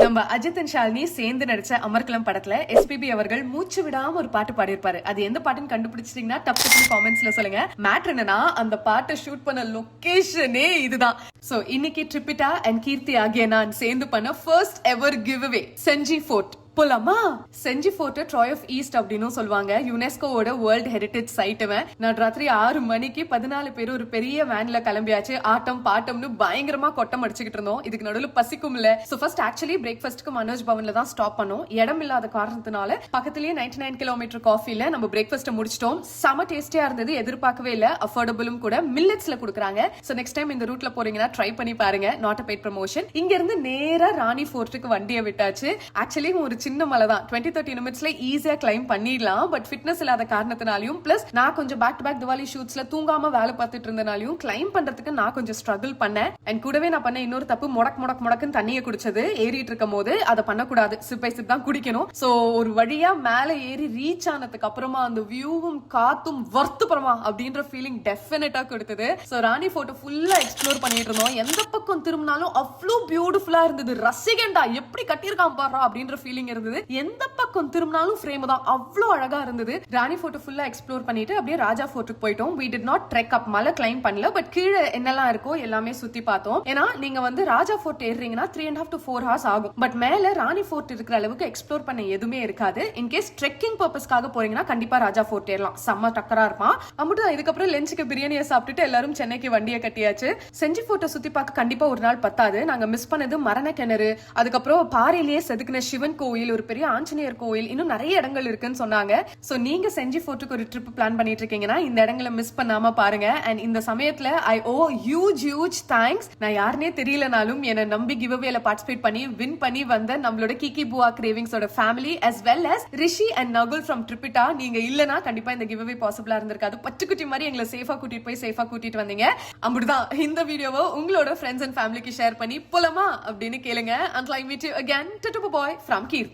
நம்ம அஜித் அண்ட் ஷாலினி சேர்ந்து நடிச்ச அமர்கலம் படத்துல எஸ்பிபி அவர்கள் மூச்சு விடாம ஒரு பாட்டு பாடியிருப்பாரு. அது எந்த பாட்டுன்னு கண்டுபிடிச்சிட்டீங்கன்னா டப்பு காமெண்ட்ஸ்ல சொல்லுங்க. மேட்ரு என்னன்னா அந்த பாட்டை ஷூட் பண்ண லொகேஷனே இதுதான். சோ இன்னைக்கு ட்ரிபிட்டா அண்ட் கீர்த்தி ஆகிய நான் சேர்ந்து பண்ண ஃபர்ஸ்ட் எவர் கிவ் அவே செஞ்சி ஃபோர்ட் போலாமா? செஞ்சி ஃபோர்ட் ட்ராய் ஆஃப் ஈஸ்ட் அப்படின்னு சொல்லுவாங்க. யுனெஸ்கோவோட வேர்ல்ட் ஹெரிட்டேஜ் சைட்டுவன். நான் ராத்திரி 6 மணிக்கு 14 பேர் ஒரு பெரிய வேன்ல கிளம்பியாச்சு. ஆட்டம் பாட்டம்னு பயங்கரமா கொட்டம் அடிச்சுக்கிட்டு இருந்தோம். இதுக்கு நடுவில் பசிக்கும் இல்ல. சோ ஃபர்ஸ்ட் ஆக்சுவலி பிரேக்ஃபாஸ்ட்க்கு மனோஜ் பவன்ல தான் ஸ்டாப் பண்ணோம். இடம் இல்லாத காரணத்தினால பக்கத்திலேயே 99 கிலோமீட்டர் காஃபில நம்ம பிரேக்ஃபாஸ்ட் முடிச்சிட்டோம். செம டேஸ்டியா இருந்தது. எதிர்பார்க்கவே இல்ல. அஃபோர்டபுளும் கூட. மில்லட்ஸ்ல கொடுக்குறாங்க. சோ நெக்ஸ்ட் டைம் இந்த ரூட்ல போறீங்கன்னா ட்ரை பண்ணி பாருங்க. Not a paid promotion. இங்க இருந்து நேரா ராணி ஃபோர்ட்டுக்கு வண்டியை விட்டாச்சு. ஆக்சுவலி ஒரு சின்ன மலை தான். 20-30 நிமிஷத்துல ஈஸியா கிளைம் பண்ணிடலாம். பட் ஃபிட்னஸ் இல்லாத காரணத்தினாலையும் பிளஸ் நான் கொஞ்சம் பேக் டு பேக் திவாலி ஷூட்ஸ்ல தூங்காம வேலை பார்த்துட்டு இருந்தனாலையும் கிளைம் பண்றதுக்கு நான் கொஞ்சம் ஸ்ட்ரகிள் பண்ணேன். அண்ட் கூடவே நான் பண்ண இன்னொரு தப்பு முடக்குன்னு தண்ணியை குடிச்சது. ஏறிட்டு இருக்கும் போது அதை பண்ணக்கூடாது. சிப் பை சிப் தான் குடிக்கணும். சோ ஒரு வழியா மேல ஏறி ரீச் ஆனதுக்கு அப்புறமா அந்த வியூவும் காத்தும் வர்த்துப்புறமா அப்படின்ற ஃபீலிங் டெஃபினட்டா கொடுத்தது. சோ ராணி போட்டோ ஃபுல்லா எக்ஸ்ப்ளோர் பண்ணிட்டு இருந்தோம். எந்த பக்கம் திரும்பினாலும் அவ்வளோ பியூட்டிஃபுல்லா இருந்தது. ரசிகண்டா எப்படி கட்டியிருக்கான் பாரு அப்படின்ற ஃபீலிங் இருந்தது. எந்த பக்கம் திரும்பினாலும் ஃப்ரேம் தான் அவ்வளோ அழகா இருந்தது. ராணி போர்ட் ஃபுல்லா எக்ஸ்ப்ளோர் பண்ணிட்டு அப்படியே ராஜா ஃபோர்ட்டுக்கு போயிட்டோம். we did not trek up, மலை கிளைம் பண்ணல. பட் கீழே என்னெல்லாம் இருக்கோ எல்லாமே சுத்தி பார்த்தோம். ஏன்னா நீங்க வந்து ராஜா ஃபோர்ட் ஏறுறீங்கன்னா 3.5 to 4 hours ஆகும். பட் மேல ராணி ஃபோர்ட் இருக்கிற அளவுக்கு எக்ஸ்ப்ளோர் பண்ண எதுவுமே இருக்காது. இன்கேஸ் ட்ரெக்கிங் பர்பஸ்க்காக போறீங்கன்னா கண்டிப்பா ராஜா ஃபோர்ட் ஏறலாம். செம்ம டக்கரா இருப்பான். அம்முட்டு இதுக்கப்புறம் லஞ்சுக்கு பிரியாணியை சாப்பிட்டுட்டு எல்லாரும் சென்னைக்கு வண்டியை கட்டியாச்சு. செஞ்சி ஃபோர்ட்டை சுத்தி பார்க்க கண்டிப்பா ஒரு நாள் பத்தாது. நாங்க மிஸ் பண்ணது மரண கிணறு, அதுக்கப்புறம் பாறையிலேயே செதுக்கின சிவன் கோயில், ஒரு பெரிய ஆஞ்சநேயர் கோயில், இன்னும் நிறைய இடங்கள் இருக்குன்னு சொன்னாங்க. சோ நீங்க செஞ்சி ஃபோர்ட்டுக்கு ஒரு ட்ரிப் பிளான் பண்ணிட்டு இருக்கீங்கன்னா இந்த இடங்களை மிஸ் பண்ணாம பாருங்க. அண்ட் இந்த சமயத்துல ஐ ஓ ஹியூஜ் தேங்க்ஸ். நான் யாருனே தெரியலனாலும் என்னை நம்பி கிவ் அவேல பார்ட்டிசிபேட் பண்ணி வின் பண்ணி வந்த நம்மளோட கிக்கி புவா கிரேவிங்ஸோட family as well as Rishi and Nakul from ட்ரிபிட்டா. நீங்க இல்லனா கண்டிப்பா இந்த கிவ் அவே பாசிபிளா இருந்திருக்காது. பட்டுக்குட்டி மாதிரி எங்களை சேஃபா கூட்டிட்டு வந்தீங்க. அப்படிதான் இந்த வீடியோவை உங்களோட ஃப்ரெண்ட்ஸ் அண்ட் ஃபேமிலிக்கு ஷேர் பண்ணி போலாமா அப்படின்னு கேளுங்க. until I meet you again, Tutu boy from Keerthi.